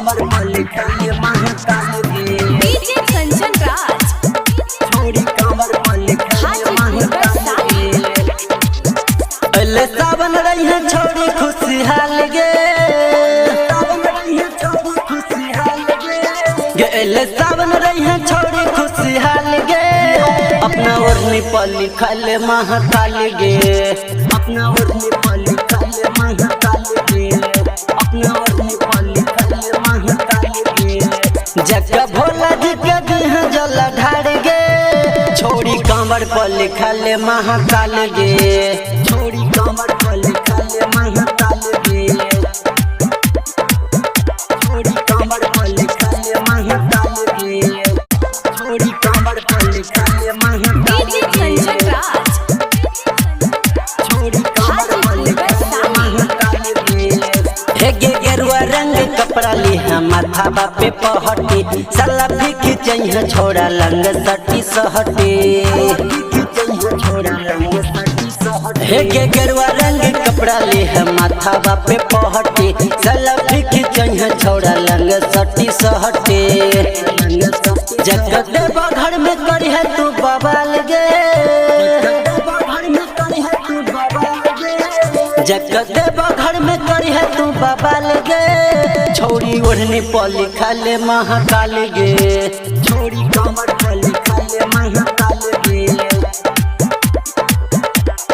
कमर वाले खाले महाकाल गे डीजे कंचन राज छोड़ी कमर वाले खाले महाकाल गे। अले सावन रही है छोड़ी खुशहाल गे सावन रही है छोड़ी खुशहाल गे अले सावन रही है छोड़ी खुशहाल गे अपना ओढ़नी पल्ली खाले महाकाल गे अपना ओढ़नी पल्ली खाले महाकाल गे अपना ओढ़नी पल्ली खाले महाकाल गे जग भोला जी के देह जल ढार गे छोड़ी कमर पल्ली खाले महाकाल गे छोड़ी कमर पल्ली खाले महाकाल गे छोड़ी कमर पल्ली खाले महाकाल गे छोड़ी कमर पल्ली खाले महाकाल डीजे कंचन राज छोड़ी कमर पल्ली खाले महाकाल गे हे गे गेरुआ रंग कपड़ा ली हम माथा बापे पहटी साला फीकी चाहिए छोड़ा लंग सटी सहटी हे गे गेरुआ रंग कपड़ा ली हम माथा बापे पहटी साला फीकी चाहिए छोड़ा लंग सटी सहटी जगत देवा घर में करी है तू बवाल गे जगत देवा घर में करी है तू बवाल गे छोड़ी ओढ़नी पल्ली खाले महाकाल गे छोड़ी कमर पल्ली खाले महाकाल गे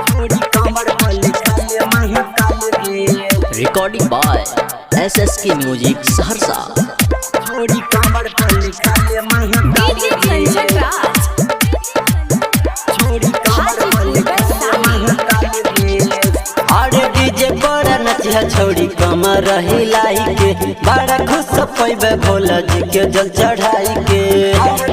छोड़ी कमर पल्ली खाले महाकाल गे recording by SSK music Saharsa. छोड़ी कमर पल्ली खाले महाकाल डीजे कंचन राज छोड़ी कमर पल्ली खाले महाकाल गे अरे डीजे पर नचिया छोड़ी कमर हिलाई के बड़ा खुश पैबे भोला जी के जल चढ़ाई के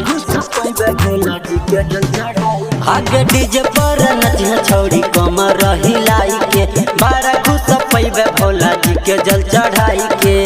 खुश पैबे भोला जी के जल चढ़ाई आगे डीजे पर नचिया छोड़ी कमर हिलाई के बड़ा खुश पैबे भोला जी के जल चढ़ाई के